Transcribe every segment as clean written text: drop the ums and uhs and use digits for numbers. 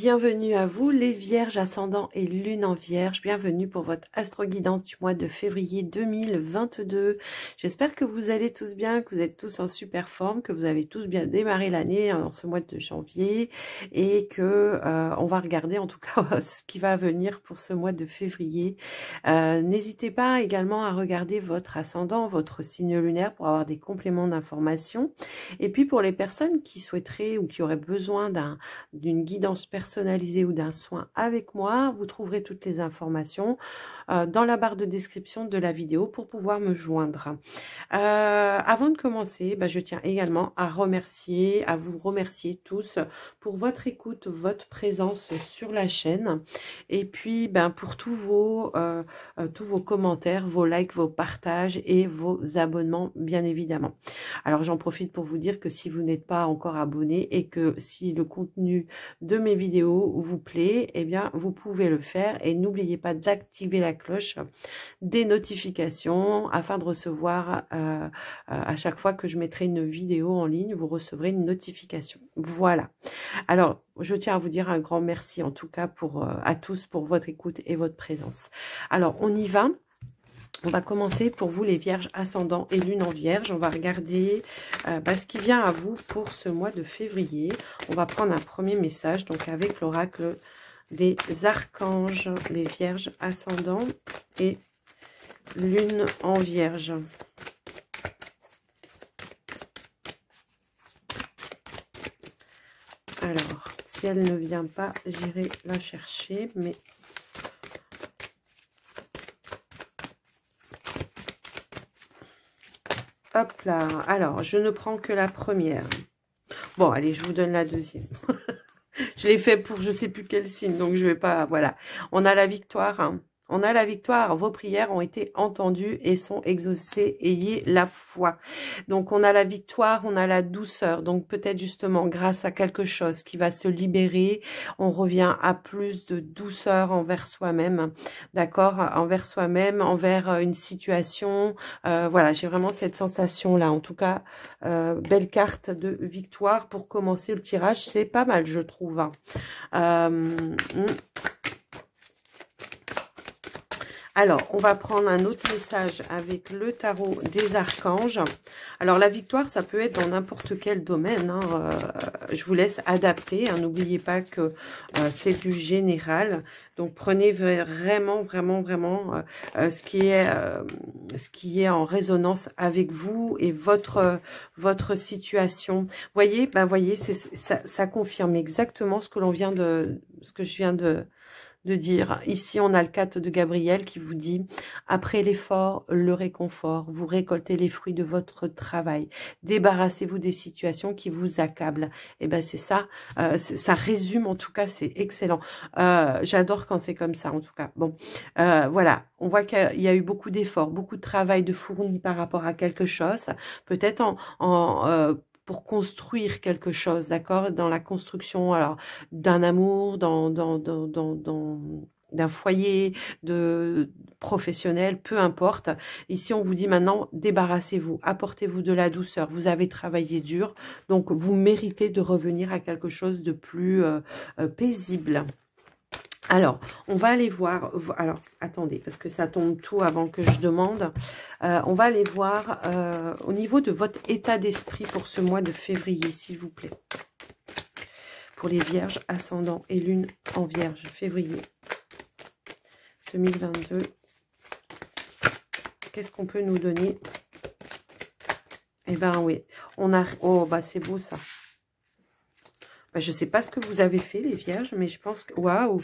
Bienvenue à vous les vierges ascendant et lune en vierge, bienvenue pour votre astro-guidance du mois de février 2022. J'espère que vous allez tous bien, que vous êtes tous en super forme, que vous avez tous bien démarré l'année en ce mois de janvier et que on va regarder en tout cas ce qui va venir pour ce mois de février. N'hésitez pas également à regarder votre ascendant, votre signe lunaire pour avoir des compléments d'information. Et puis pour les personnes qui souhaiteraient ou qui auraient besoin d'une guidance personnalisée ou d'un soin avec moi, vous trouverez toutes les informations dans la barre de description de la vidéo pour pouvoir me joindre. Avant de commencer, je tiens également à vous remercier tous pour votre écoute, votre présence sur la chaîne et puis pour tous vos commentaires, vos likes, vos partages et vos abonnements bien évidemment. Alors j'en profite pour vous dire que si vous n'êtes pas encore abonné et que si le contenu de mes vidéos vous plaît, eh bien vous pouvez le faire et n'oubliez pas d'activer la cloche des notifications afin de recevoir à chaque fois que je mettrai une vidéo en ligne, vous recevrez une notification. Voilà. Alors, je tiens à vous dire un grand merci en tout cas à tous pour votre écoute et votre présence. Alors, on y va. On va commencer pour vous les vierges ascendant et lune en vierge. On va regarder ce qui vient à vous pour ce mois de février. On va prendre un premier message donc avec l'oracle des archanges, les vierges ascendant et lune en vierge. Alors, si elle ne vient pas, j'irai la chercher, mais... Hop là, alors je ne prends que la première. Bon, allez, je vous donne la deuxième. Je l'ai fait pour je ne sais plus quel signe, donc je ne vais pas... Voilà, on a la victoire, hein. On a la victoire, vos prières ont été entendues et sont exaucées, ayez la foi. Donc on a la victoire, on a la douceur, donc peut-être justement grâce à quelque chose qui va se libérer, on revient à plus de douceur envers soi-même, d'accord, envers soi-même, envers une situation, voilà, j'ai vraiment cette sensation-là, en tout cas, belle carte de victoire pour commencer le tirage, c'est pas mal je trouve, hein. Alors, on va prendre un autre message avec le tarot des archanges. Alors, la victoire, ça peut être dans n'importe quel domaine, hein. Je vous laisse adapter, hein. N'oubliez pas que c'est du général. Donc, prenez vraiment ce qui est en résonance avec vous et votre situation. Voyez, ça confirme exactement ce que je viens de dire. Ici, on a le 4 de Gabriel qui vous dit « Après l'effort, le réconfort, vous récoltez les fruits de votre travail. Débarrassez-vous des situations qui vous accablent. » Et bien, c'est ça. Ça résume, en tout cas, c'est excellent. J'adore quand c'est comme ça, en tout cas. Bon, voilà. On voit qu'il y a eu beaucoup d'efforts, beaucoup de travail de fourni par rapport à quelque chose. Peut-être pour construire quelque chose, d'accord, dans la construction alors d'un amour, d'un foyer, de professionnel, peu importe. Ici, on vous dit maintenant, débarrassez-vous, apportez-vous de la douceur. Vous avez travaillé dur, donc vous méritez de revenir à quelque chose de plus paisible. Alors, on va aller voir, alors attendez, parce que ça tombe tout avant que je demande, on va aller voir au niveau de votre état d'esprit pour ce mois de février, s'il vous plaît. Pour les vierges, ascendant et lune en vierge, février 2022. Qu'est-ce qu'on peut nous donner? Eh ben oui, on a... Oh, c'est beau ça. Je ne sais pas ce que vous avez fait, les vierges, mais je pense que... Waouh!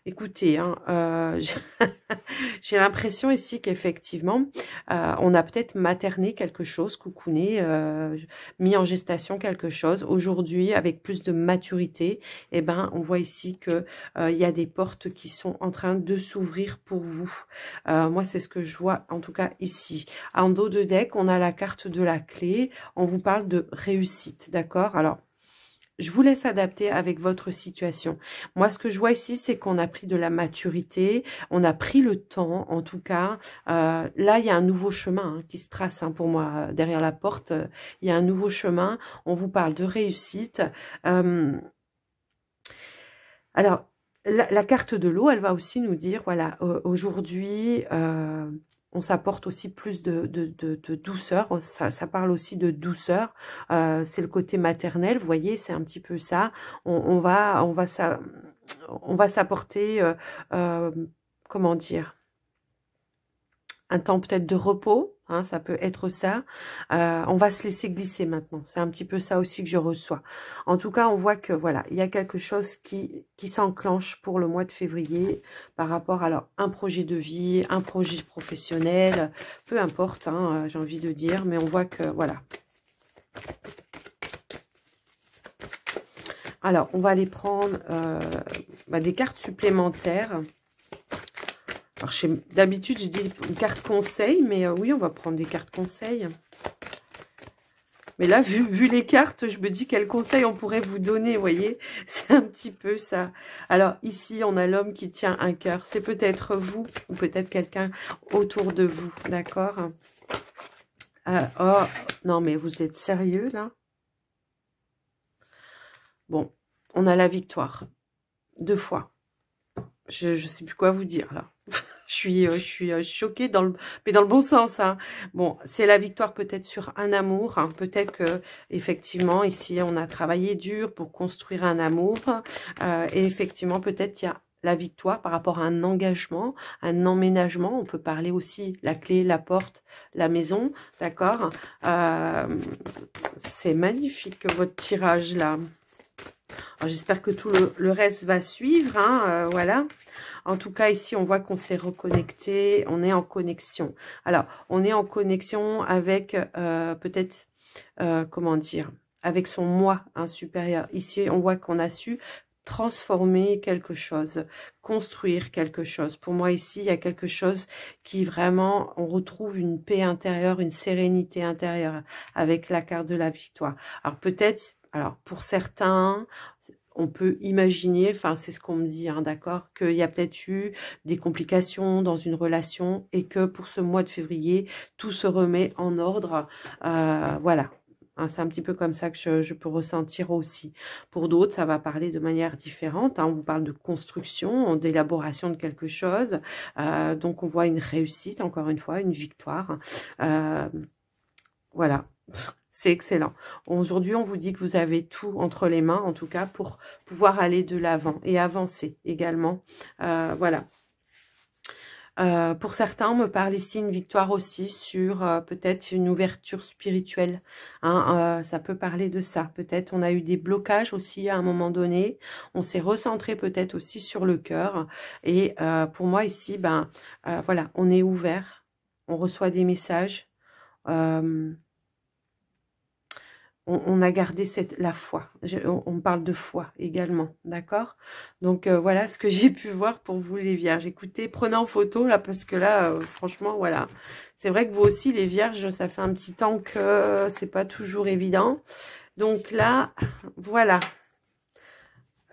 Écoutez, hein, j'ai l'impression ici qu'effectivement, on a peut-être materné quelque chose, coucouné, mis en gestation quelque chose. Aujourd'hui, avec plus de maturité, eh ben, on voit ici que il y a des portes qui sont en train de s'ouvrir pour vous. Moi, c'est ce que je vois, en tout cas ici. En dos de deck, on a la carte de la clé. On vous parle de réussite, d'accord? Alors, je vous laisse adapter avec votre situation. Moi, ce que je vois ici, c'est qu'on a pris de la maturité, on a pris le temps, en tout cas. Là, il y a un nouveau chemin qui se trace pour moi. Derrière la porte, il y a un nouveau chemin. On vous parle de réussite. Alors, la carte de l'eau, elle va aussi nous dire, voilà, aujourd'hui, on s'apporte aussi plus de douceur. Ça parle aussi de douceur. C'est le côté maternel, vous voyez, c'est un petit peu ça. On va s'apporter, comment dire, un temps peut-être de repos, hein, ça peut être ça. On va se laisser glisser maintenant. C'est un petit peu ça aussi que je reçois. En tout cas, on voit que voilà, il y a quelque chose qui s'enclenche pour le mois de février par rapport à alors, un projet de vie, un projet professionnel, peu importe, hein, j'ai envie de dire, mais on voit que voilà. Alors, on va aller prendre des cartes supplémentaires. Alors, d'habitude, je dis une carte conseil, mais oui, on va prendre des cartes conseils. Mais là, vu les cartes, je me dis quel conseil on pourrait vous donner, vous voyez. C'est un petit peu ça. Alors, ici, on a l'homme qui tient un cœur. C'est peut-être vous ou peut-être quelqu'un autour de vous, d'accord? Oh, non, mais vous êtes sérieux, là? Bon, on a la victoire. 2 fois. Je ne sais plus quoi vous dire, là. Je suis choquée, mais dans le bon sens. Hein. Bon, c'est la victoire peut-être sur un amour. Hein. Peut-être que effectivement ici, on a travaillé dur pour construire un amour. Et effectivement, peut-être il y a la victoire par rapport à un engagement, un emménagement. On peut parler aussi la clé, la porte, la maison. D'accord. C'est magnifique, votre tirage, là. J'espère que tout le reste va suivre. Hein, voilà. En tout cas, ici, on voit qu'on s'est reconnecté, on est en connexion. Alors, on est en connexion avec peut-être, comment dire, avec son moi supérieur. Ici, on voit qu'on a su transformer quelque chose, construire quelque chose. Pour moi, ici, il y a quelque chose qui vraiment, on retrouve une paix intérieure, une sérénité intérieure avec la carte de la victoire. Alors, peut-être, alors pour certains, on peut imaginer, enfin c'est ce qu'on me dit, hein, d'accord, qu'il y a peut-être eu des complications dans une relation et que pour ce mois de février, tout se remet en ordre. Voilà, hein, c'est un petit peu comme ça que je peux ressentir aussi. Pour d'autres, ça va parler de manière différente. Hein, on vous parle de construction, d'élaboration de quelque chose. Donc on voit une réussite, encore une fois, une victoire. Voilà. C'est excellent. Aujourd'hui, on vous dit que vous avez tout entre les mains, en tout cas, pour pouvoir aller de l'avant et avancer également. Voilà. Pour certains, on me parle ici une victoire aussi sur peut-être une ouverture spirituelle. Hein, ça peut parler de ça. Peut-être on a eu des blocages aussi à un moment donné. On s'est recentré peut-être aussi sur le cœur. Et pour moi ici, voilà, on est ouvert. On reçoit des messages. On a gardé la foi. On parle de foi également, d'accord? Donc, voilà ce que j'ai pu voir pour vous, les vierges. Écoutez, prenez en photo, là, parce que là, franchement, voilà. C'est vrai que vous aussi, les vierges, ça fait un petit temps que c'est pas toujours évident. Donc là, voilà.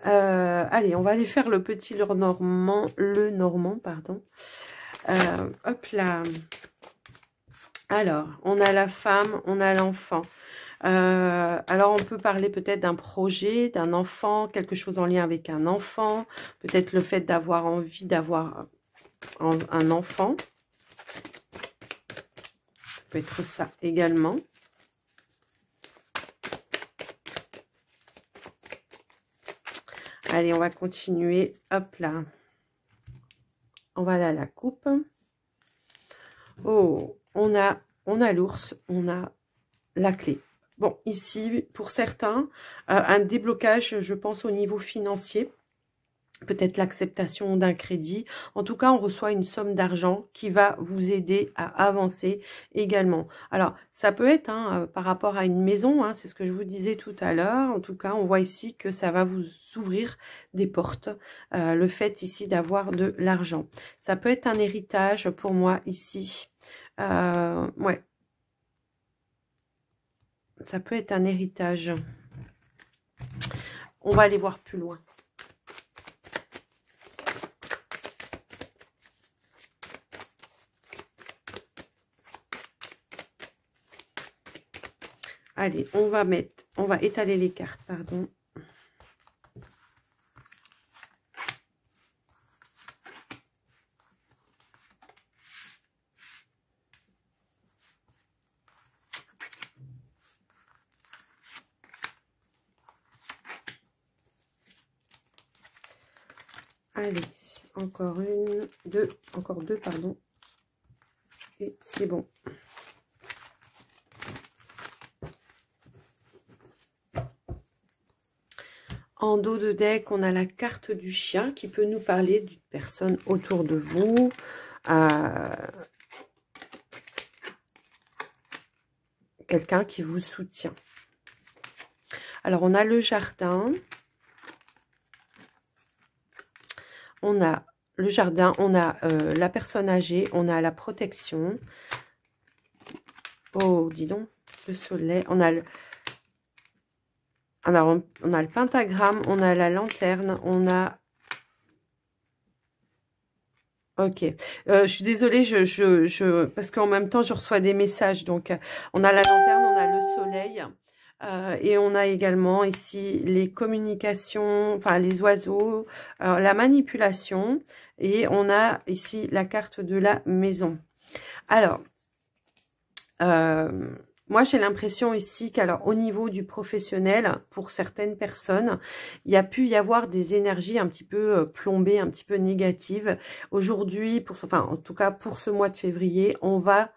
Allez, on va aller faire le petit Lenormand, pardon. Hop là. Alors, on a la femme, on a l'enfant. Alors, on peut parler peut-être d'un projet, d'un enfant, quelque chose en lien avec un enfant. Peut-être le fait d'avoir envie d'avoir un enfant. Ça peut être ça également. Allez, on va continuer. Hop là. On va aller à la coupe. Oh, on a l'ours, on a la clé. Bon, ici, pour certains, un déblocage, je pense, au niveau financier. Peut-être l'acceptation d'un crédit. En tout cas, on reçoit une somme d'argent qui va vous aider à avancer également. Alors, ça peut être par rapport à une maison, c'est ce que je vous disais tout à l'heure. En tout cas, on voit ici que ça va vous ouvrir des portes. Le fait ici d'avoir de l'argent. Ça peut être un héritage pour moi ici. Ouais. Ça peut être un héritage. On va aller voir plus loin. Allez, on va étaler les cartes, pardon. Allez, encore une, deux, encore deux, pardon. Et c'est bon. En dos de deck, on a la carte du chien qui peut nous parler d'une personne autour de vous. Quelqu'un qui vous soutient. Alors, on a le jardin. On a le jardin, on a la personne âgée, on a la protection. Oh, dis donc, le soleil. On a le... Alors, on a le pentagramme, on a la lanterne, on a... Ok. Je suis désolée, parce qu'en même temps, je reçois des messages. Donc, on a la lanterne, on a le soleil. Et on a également ici les communications, enfin les oiseaux, la manipulation. Et on a ici la carte de la maison. Alors, moi, j'ai l'impression ici qu'alors au niveau du professionnel, pour certaines personnes, il y a pu y avoir des énergies un petit peu plombées, un petit peu négatives. Aujourd'hui, enfin en tout cas pour ce mois de février, on va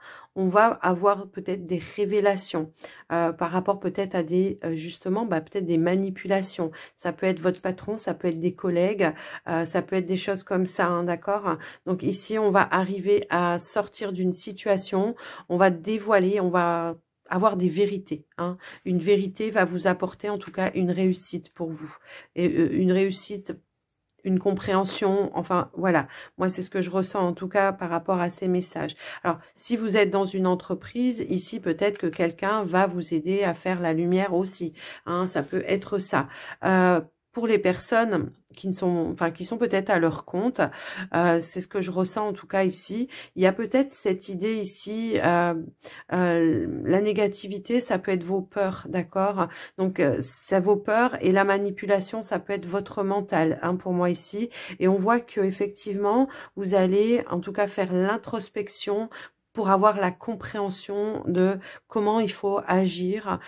avoir peut-être des révélations par rapport peut-être à des justement peut-être des manipulations. Ça peut être votre patron, ça peut être des collègues, ça peut être des choses comme ça, hein, d'accord? Donc ici, on va arriver à sortir d'une situation, on va dévoiler, on va avoir des vérités. Hein. Une vérité va vous apporter en tout cas une réussite pour vous. Et une réussite, une compréhension, enfin voilà. Moi, c'est ce que je ressens en tout cas par rapport à ces messages. Alors, si vous êtes dans une entreprise, ici, peut-être que quelqu'un va vous aider à faire la lumière aussi. Hein, ça peut être ça. Pour les personnes qui sont peut-être à leur compte, c'est ce que je ressens en tout cas ici. Il y a peut-être cette idée ici, la négativité, ça peut être vos peurs, d'accord? Donc, ça vos peurs et la manipulation, ça peut être votre mental, hein, pour moi ici. Et on voit que effectivement, vous allez en tout cas faire l'introspection pour avoir la compréhension de comment il faut agir,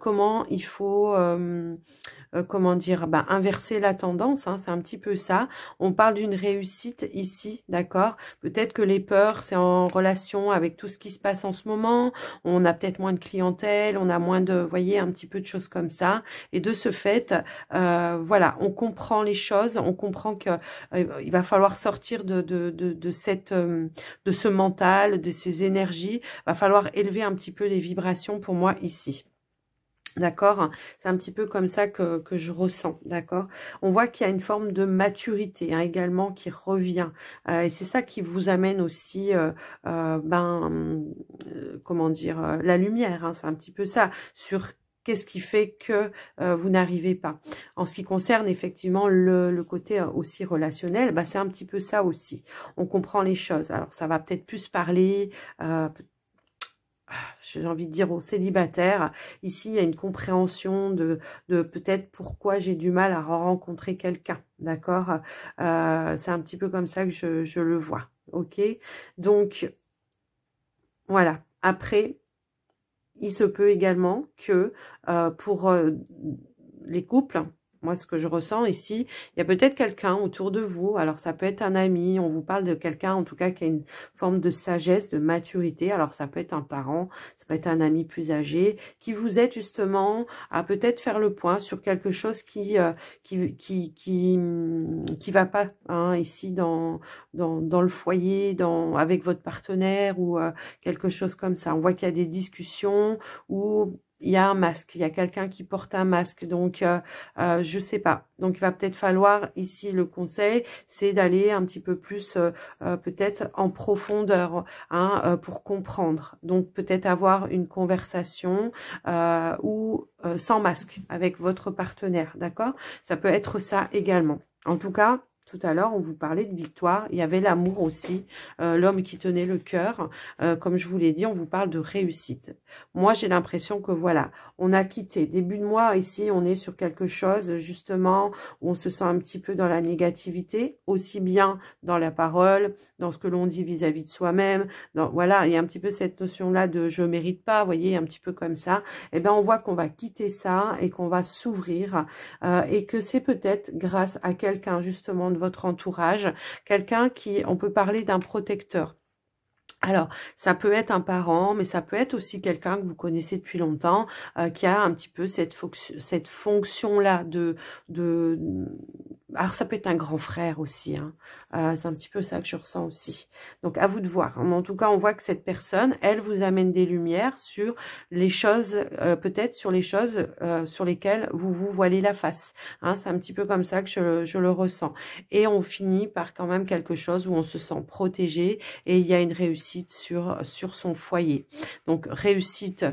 comment il faut... comment dire, inverser la tendance, hein, c'est un petit peu ça. On parle d'une réussite ici, d'accord? Peut-être que les peurs, c'est en relation avec tout ce qui se passe en ce moment. On a peut-être moins de clientèle, on a moins de, vous voyez, un petit peu de choses comme ça. Et de ce fait, voilà, on comprend les choses, on comprend que il va falloir sortir de ce mental, de ces énergies. Il va falloir élever un petit peu les vibrations pour moi ici. D'accord? C'est un petit peu comme ça que je ressens, d'accord? On voit qu'il y a une forme de maturité, hein, également qui revient. Et c'est ça qui vous amène aussi, comment dire, la lumière, hein, c'est un petit peu ça, sur qu'est-ce qui fait que vous n'arrivez pas. En ce qui concerne effectivement le côté aussi relationnel, c'est un petit peu ça aussi. On comprend les choses. Alors, ça va peut-être plus parler... j'ai envie de dire aux célibataires, ici il y a une compréhension de peut-être pourquoi j'ai du mal à rencontrer quelqu'un, d'accord? C'est un petit peu comme ça que je le vois, ok? Donc, voilà. Après, il se peut également que pour les couples, moi, ce que je ressens ici, il y a peut-être quelqu'un autour de vous. Alors, ça peut être un ami. On vous parle de quelqu'un, en tout cas, qui a une forme de sagesse, de maturité. Alors, ça peut être un parent, ça peut être un ami plus âgé, qui vous aide justement à peut-être faire le point sur quelque chose qui va pas, hein, ici dans le foyer, avec votre partenaire ou quelque chose comme ça. On voit qu'il y a des discussions où il y a un masque, il y a quelqu'un qui porte un masque, donc je sais pas. Donc il va peut-être falloir ici le conseil, c'est d'aller un petit peu plus peut-être en profondeur, hein, pour comprendre. Donc peut-être avoir une conversation ou sans masque avec votre partenaire, d'accord? Ça peut être ça également. En tout cas, tout à l'heure, on vous parlait de victoire. Il y avait l'amour aussi, l'homme qui tenait le cœur. Comme je vous l'ai dit, on vous parle de réussite. Moi, j'ai l'impression que voilà, on a quitté. Début de mois, ici, on est sur quelque chose, justement, où on se sent un petit peu dans la négativité, aussi bien dans la parole, dans ce que l'on dit vis-à-vis de soi-même. Voilà, il y a un petit peu cette notion-là de « je mérite pas », vous voyez, un petit peu comme ça. Eh bien, on voit qu'on va quitter ça et qu'on va s'ouvrir et que c'est peut-être grâce à quelqu'un, justement, de de votre entourage, quelqu'un qui, on peut parler d'un protecteur. Alors, ça peut être un parent, mais ça peut être aussi quelqu'un que vous connaissez depuis longtemps, qui a un petit peu cette fonction-là de... Alors, ça peut être un grand frère aussi, hein. C'est un petit peu ça que je ressens aussi. Donc, à vous de voir. Mais en tout cas, on voit que cette personne, elle vous amène des lumières sur les choses, peut-être sur les choses sur lesquelles vous vous voilez la face. Hein, c'est un petit peu comme ça que je le ressens. Et on finit par quand même quelque chose où on se sent protégé et il y a une réussite sur son foyer. Donc réussite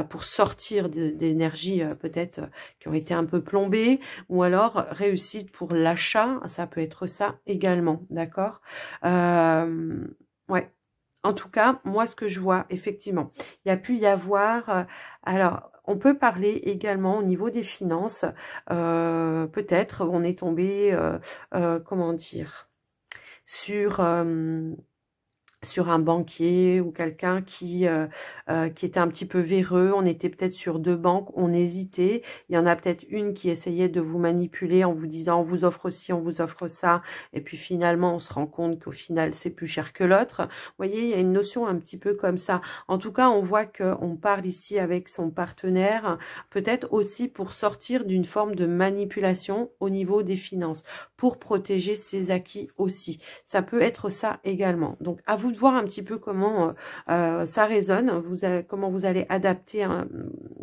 pour sortir d'énergies peut-être qui ont été un peu plombées, ou alors réussite pour l'achat, ça peut être ça également, d'accord. Ouais. En tout cas, moi, ce que je vois, effectivement, il y a pu y avoir... alors, on peut parler également au niveau des finances. Peut-être on est tombé, comment dire, sur un banquier ou quelqu'un qui était un petit peu véreux. On était peut-être sur deux banques, on hésitait. Il y en a peut-être une qui essayait de vous manipuler en vous disant on vous offre ci, on vous offre ça. Et puis finalement, on se rend compte qu'au final, c'est plus cher que l'autre. Vous voyez, il y a une notion un petit peu comme ça. En tout cas, on voit qu'on parle ici avec son partenaire, peut-être aussi pour sortir d'une forme de manipulation au niveau des finances, pour protéger ses acquis aussi. Ça peut être ça également. Donc, à vous de voir un petit peu comment ça résonne, comment vous allez adapter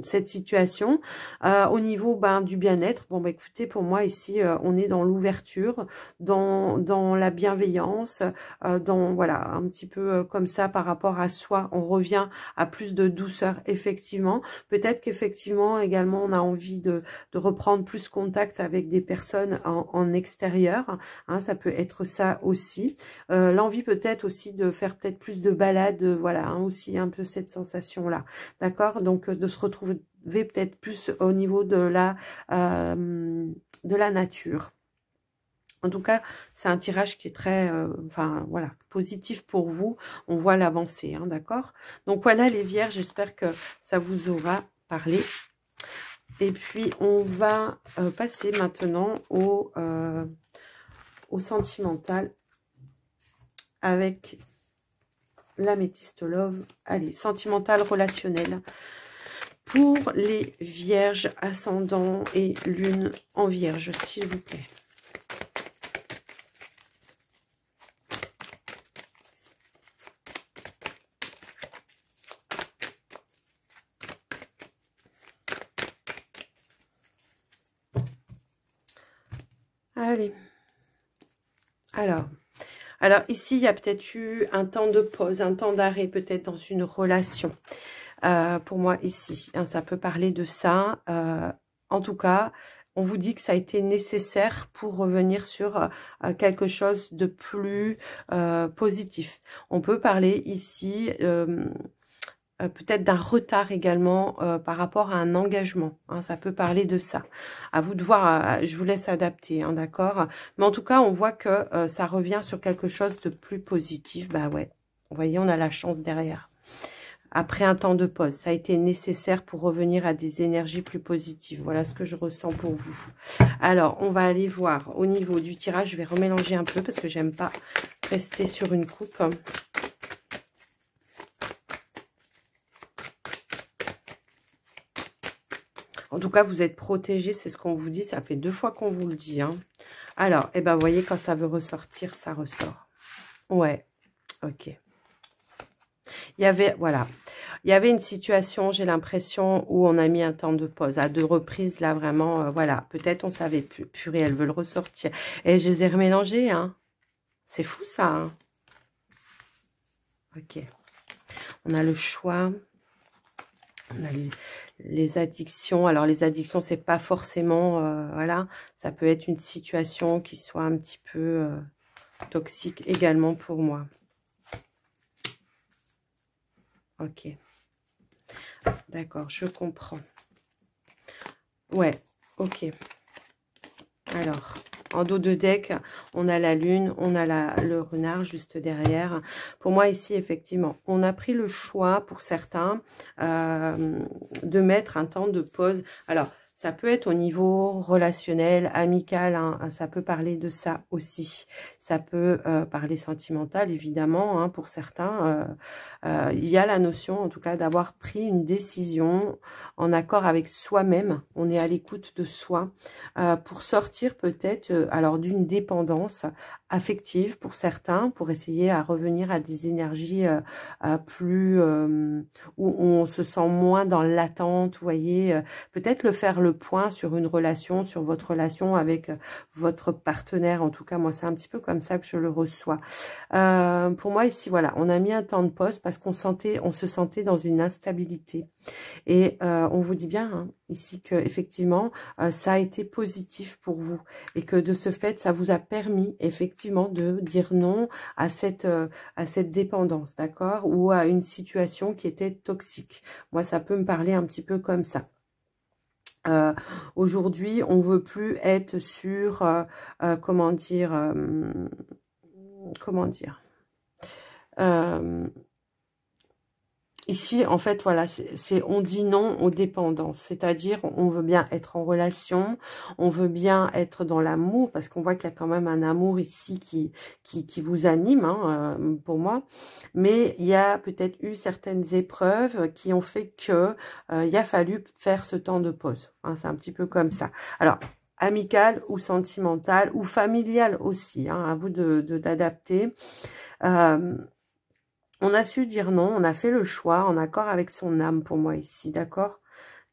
cette situation. Au niveau du bien-être, bon, écoutez, pour moi, ici, on est dans l'ouverture, dans la bienveillance, voilà, un petit peu comme ça par rapport à soi. On revient à plus de douceur, effectivement. Peut-être qu'effectivement, également, on a envie de reprendre plus contact avec des personnes en extérieur. Hein, ça peut être ça aussi. L'envie peut-être aussi de faire peut-être plus de balades, voilà, hein, aussi un peu cette sensation-là. D'accord? Donc, de se retrouver peut-être plus au niveau de la nature. En tout cas, c'est un tirage qui est très, enfin, voilà, positif pour vous. On voit l'avancée, hein, d'accord? Donc, voilà les vierges, j'espère que ça vous aura parlé. Et puis, on va passer maintenant au sentimental avec l'améthyste love. Allez, sentimental relationnel pour les vierges, ascendant et lune en vierge, s'il vous plaît. Allez. Alors ici, il y a peut-être eu un temps de pause, un temps d'arrêt peut-être dans une relation. Pour moi ici, hein, ça peut parler de ça. En tout cas, on vous dit que ça a été nécessaire pour revenir sur quelque chose de plus positif. On peut parler ici peut-être d'un retard également par rapport à un engagement. Hein, ça peut parler de ça. À vous de voir, je vous laisse adapter, hein, d'accord? Mais en tout cas, on voit que ça revient sur quelque chose de plus positif. Bah ouais, vous voyez, on a la chance derrière. Après un temps de pause, ça a été nécessaire pour revenir à des énergies plus positives. Voilà ce que je ressens pour vous. Alors, on va aller voir au niveau du tirage. Je vais remélanger un peu parce que j'aime pas rester sur une coupe. En tout cas, vous êtes protégés, c'est ce qu'on vous dit. Ça fait 2 fois qu'on vous le dit. Hein. Alors, eh ben, vous voyez, quand ça veut ressortir, ça ressort. Ouais, ok. Il y avait, voilà, il y avait une situation, j'ai l'impression, où on a mis un temps de pause. À 2 reprises, là, vraiment, voilà. Peut-être on savait plus. Purée, elles veulent ressortir. Et je les ai remélangées, hein. C'est fou, ça, hein. Ok. On a le choix. On a les addictions. Alors, les addictions, c'est pas forcément, voilà, ça peut être une situation qui soit un petit peu toxique également pour moi. Ok. D'accord, je comprends. Ouais, ok. Alors, en dos de deck, on a la lune, on a le renard juste derrière. Pour moi, ici, effectivement, on a pris le choix, pour certains, de mettre un temps de pause. Alors, Ça peut être au niveau relationnel, amical, hein, ça peut parler de ça aussi. Ça peut parler sentimental, évidemment, hein, pour certains. Il y a la notion, en tout cas, d'avoir pris une décision en accord avec soi-même. On est à l'écoute de soi pour sortir peut-être alors d'une dépendance affective pour certains, pour essayer à revenir à des énergies plus où on se sent moins dans l'attente, vous voyez, peut-être le faire le point sur une relation, sur votre relation avec votre partenaire. En tout cas, moi, c'est un petit peu comme ça que je le reçois. Pour moi, ici, voilà, on a mis un temps de pause parce qu'on se sentait dans une instabilité. Et on vous dit bien hein, ici que effectivement ça a été positif pour vous et que de ce fait, ça vous a permis effectivement de dire non à cette dépendance, d'accord, ou à une situation qui était toxique. Moi, ça peut me parler un petit peu comme ça. Aujourd'hui, on veut plus être sur, comment dire, ici, en fait, voilà, on dit non aux dépendances, c'est-à-dire on veut bien être en relation, on veut bien être dans l'amour, parce qu'on voit qu'il y a quand même un amour ici qui vous anime, hein, pour moi, mais il y a peut-être eu certaines épreuves qui ont fait que il a fallu faire ce temps de pause, hein, c'est un petit peu comme ça. Alors, amical ou sentimental ou familial aussi, hein, à vous d'adapter. On a su dire non, on a fait le choix en accord avec son âme pour moi ici, d'accord?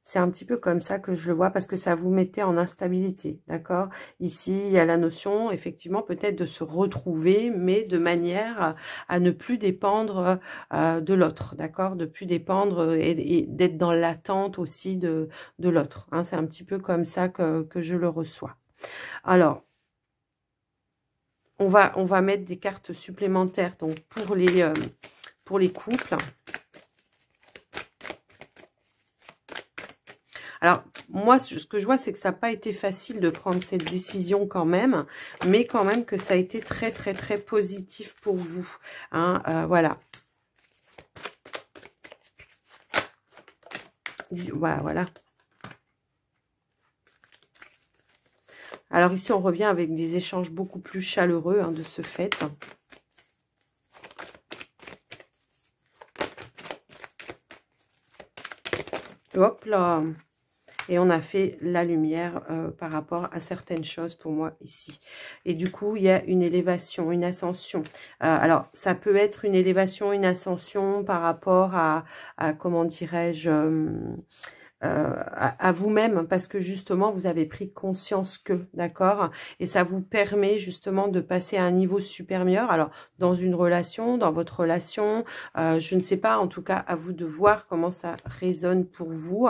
C'est un petit peu comme ça que je le vois parce que ça vous mettait en instabilité, d'accord? Ici, il y a la notion, effectivement, peut-être de se retrouver, mais de manière à ne plus dépendre de l'autre, d'accord? De plus dépendre et d'être dans l'attente aussi de l'autre, hein? C'est un petit peu comme ça que je le reçois. Alors, on va mettre des cartes supplémentaires donc pour les couples. Alors, moi, ce que je vois, c'est que ça n'a pas été facile de prendre cette décision quand même, mais quand même que ça a été très, très, très positif pour vous. Hein, voilà. Voilà. Alors ici, on revient avec des échanges beaucoup plus chaleureux hein, de ce fait. Hop là. Et on a fait la lumière par rapport à certaines choses pour moi ici. Et du coup, il y a une élévation, une ascension. Alors, ça peut être une élévation, une ascension par rapport à comment dirais-je, à vous-même, parce que justement, vous avez pris conscience que, d'accord? Et ça vous permet justement de passer à un niveau supérieur. Alors, dans une relation, dans votre relation, je ne sais pas, en tout cas, à vous de voir comment ça résonne pour vous.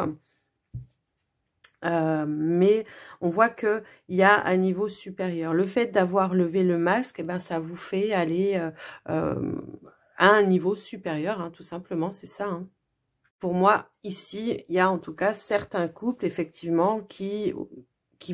Mais on voit qu'il y a un niveau supérieur. Le fait d'avoir levé le masque, eh ben, ça vous fait aller à un niveau supérieur, hein, tout simplement, c'est ça. Hein. Pour moi, ici, il y a en tout cas certains couples, effectivement, qui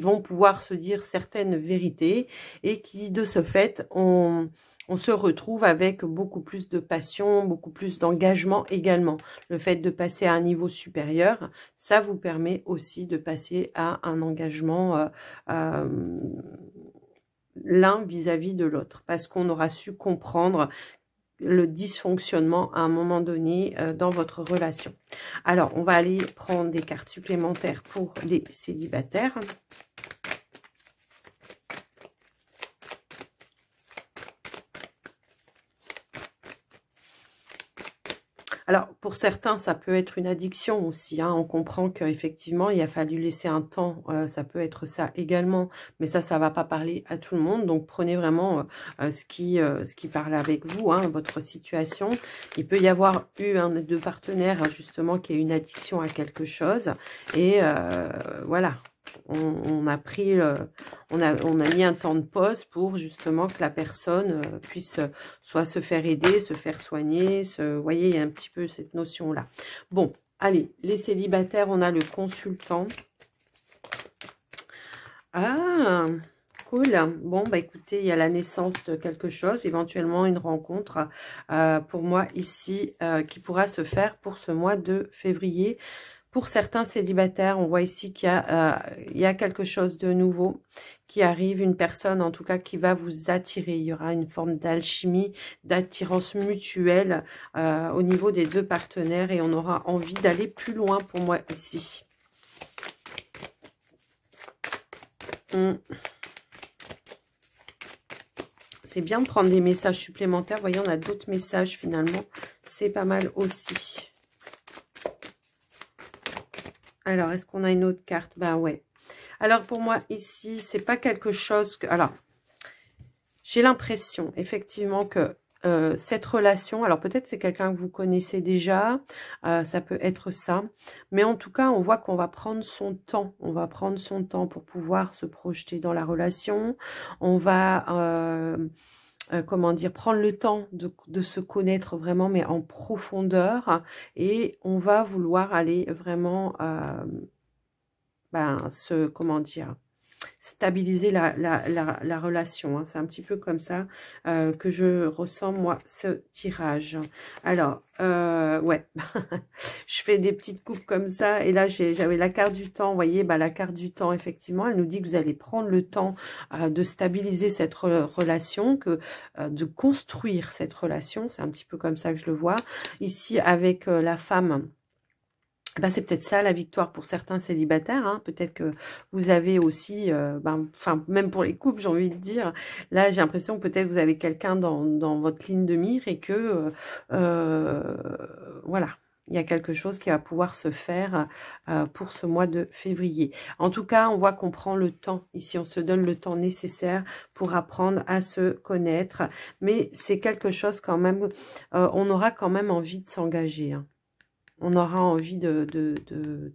vont pouvoir se dire certaines vérités et qui, de ce fait, on se retrouve avec beaucoup plus de passion, beaucoup plus d'engagement également. Le fait de passer à un niveau supérieur, ça vous permet aussi de passer à un engagement l'un vis-à-vis de l'autre, parce qu'on aura su comprendre le dysfonctionnement à un moment donné dans votre relation. Alors, on va aller prendre des cartes supplémentaires pour les célibataires. Alors, pour certains, ça peut être une addiction aussi. Hein. On comprend qu'effectivement, il a fallu laisser un temps. Ça peut être ça également. Mais ça va pas parler à tout le monde. Donc, prenez vraiment ce qui parle avec vous, hein, votre situation. Il peut y avoir eu un des deux partenaires, justement, qui a une addiction à quelque chose. Et voilà. On a pris, on a mis un temps de pause pour justement que la personne puisse soit se faire aider, se faire soigner. Vous voyez, il y a un petit peu cette notion-là. Bon, allez, les célibataires, on a le consultant. Ah, cool. Bon, bah écoutez, il y a la naissance de quelque chose, éventuellement une rencontre pour moi ici qui pourra se faire pour ce mois de février. Pour certains célibataires, on voit ici qu'il y a quelque chose de nouveau qui arrive, une personne en tout cas qui va vous attirer. Il y aura une forme d'alchimie, d'attirance mutuelle au niveau des deux partenaires et on aura envie d'aller plus loin pour moi ici. C'est bien de prendre des messages supplémentaires. Vous voyez, on a d'autres messages finalement. C'est pas mal aussi. Alors, est-ce qu'on a une autre carte? Ben ouais. Alors, pour moi, ici, c'est pas quelque chose que... Alors, j'ai l'impression, effectivement, que cette relation... Alors, peut-être c'est quelqu'un que vous connaissez déjà. Ça peut être ça. Mais en tout cas, on voit qu'on va prendre son temps. On va prendre son temps pour pouvoir se projeter dans la relation. On va... comment dire, prendre le temps de se connaître vraiment, mais en profondeur. Et on va vouloir aller vraiment... comment dire, stabiliser la relation. Hein. C'est un petit peu comme ça que je ressens, moi, ce tirage. Alors, ouais, je fais des petites coupes comme ça. Et là, j'avais la carte du temps. Vous voyez, la carte du temps, effectivement, elle nous dit que vous allez prendre le temps de stabiliser cette relation, de construire cette relation. C'est un petit peu comme ça que je le vois. Ici, avec la femme... c'est peut-être ça la victoire pour certains célibataires. Hein. Peut-être que vous avez aussi, même pour les couples, j'ai envie de dire, là j'ai l'impression que peut-être vous avez quelqu'un dans votre ligne de mire et que, voilà, il y a quelque chose qui va pouvoir se faire pour ce mois de février. En tout cas, on voit qu'on prend le temps. Ici, on se donne le temps nécessaire pour apprendre à se connaître. Mais c'est quelque chose quand même, on aura quand même envie de s'engager. Hein. On aura envie de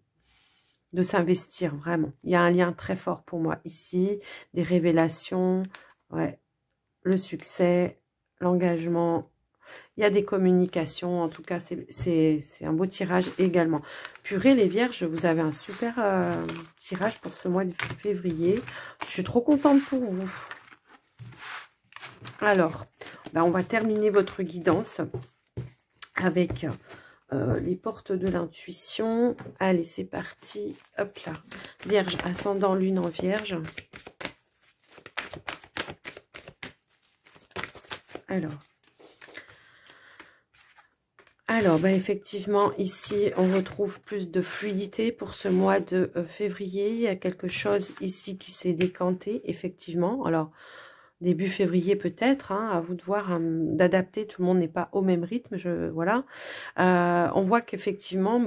s'investir, vraiment. Il y a un lien très fort pour moi ici. Des révélations, ouais, le succès, l'engagement. Il y a des communications. En tout cas, c'est un beau tirage également. Purée, les vierges, vous avez un super tirage pour ce mois de février. Je suis trop contente pour vous. Alors, on va terminer votre guidance avec... les portes de l'intuition. Allez, c'est parti. Hop là. Vierge, ascendant, lune en vierge. Alors, effectivement, ici, on retrouve plus de fluidité pour ce mois de février. Il y a quelque chose ici qui s'est décanté, effectivement. Alors, début février peut-être, hein, à vous de voir, d'adapter. Tout le monde n'est pas au même rythme, voilà. On voit qu'effectivement,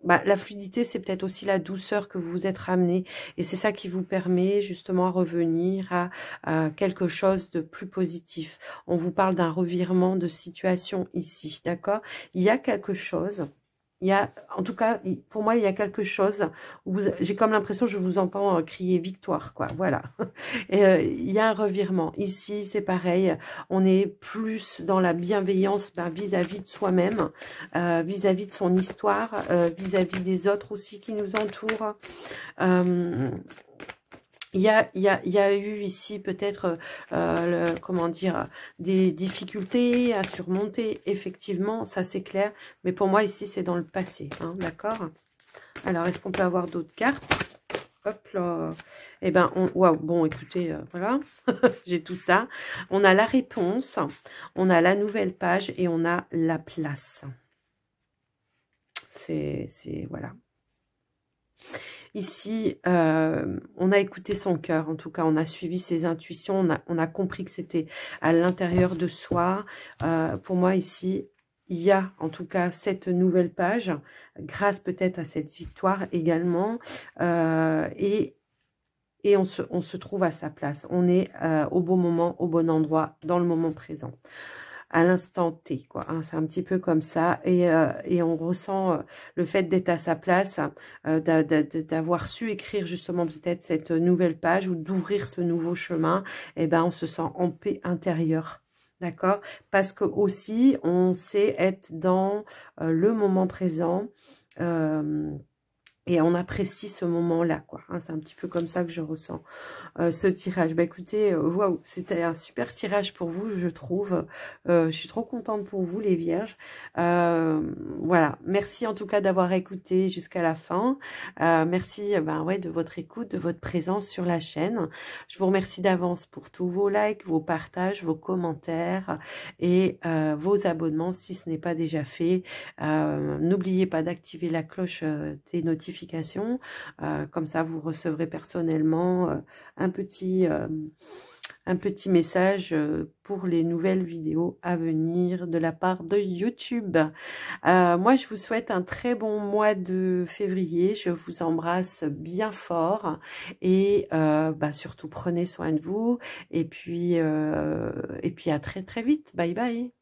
la fluidité, c'est peut-être aussi la douceur que vous vous êtes ramené. Et c'est ça qui vous permet justement à revenir à quelque chose de plus positif. On vous parle d'un revirement de situation ici, d'accord? Il y a quelque chose... en tout cas, pour moi, il y a quelque chose où j'ai comme l'impression, je vous entends crier victoire, quoi. Voilà. Et, il y a un revirement. Ici, c'est pareil. On est plus dans la bienveillance vis-à-vis de soi-même, vis-à-vis de son histoire, vis-à-vis des autres aussi qui nous entourent. Il y a eu ici peut-être, comment dire, des difficultés à surmonter, effectivement, ça c'est clair. Mais pour moi, ici, c'est dans le passé, hein, d'accord? Alors, est-ce qu'on peut avoir d'autres cartes? Hop là. Eh ben, waouh, bon, écoutez, voilà, j'ai tout ça. On a la réponse, on a la nouvelle page et on a la place. Voilà. Ici, on a écouté son cœur, en tout cas, on a suivi ses intuitions, on a compris que c'était à l'intérieur de soi. Pour moi, ici, il y a en tout cas cette nouvelle page, grâce peut-être à cette victoire également. Et on se trouve à sa place. On est au bon moment, au bon endroit, dans le moment présent. À l'instant T, quoi. Hein, c'est un petit peu comme ça. Et on ressent le fait d'être à sa place, d'avoir su écrire justement peut-être cette nouvelle page ou d'ouvrir ce nouveau chemin. Et ben, on se sent en paix intérieure. D'accord? Parce que aussi, on sait être dans le moment présent. et on apprécie ce moment-là, quoi. Hein, c'est un petit peu comme ça que je ressens ce tirage. Bah écoutez, waouh, c'était un super tirage pour vous, je trouve. Je suis trop contente pour vous, les vierges. Voilà, merci en tout cas d'avoir écouté jusqu'à la fin. Merci ben, ouais, de votre écoute, de votre présence sur la chaîne. Je vous remercie d'avance pour tous vos likes, vos partages, vos commentaires et vos abonnements si ce n'est pas déjà fait. N'oubliez pas d'activer la cloche des notifications. Comme ça, vous recevrez personnellement un petit message pour les nouvelles vidéos à venir de la part de YouTube. Moi, je vous souhaite un très bon mois de février. Je vous embrasse bien fort et bah, surtout prenez soin de vous. Et puis à très très vite. Bye bye.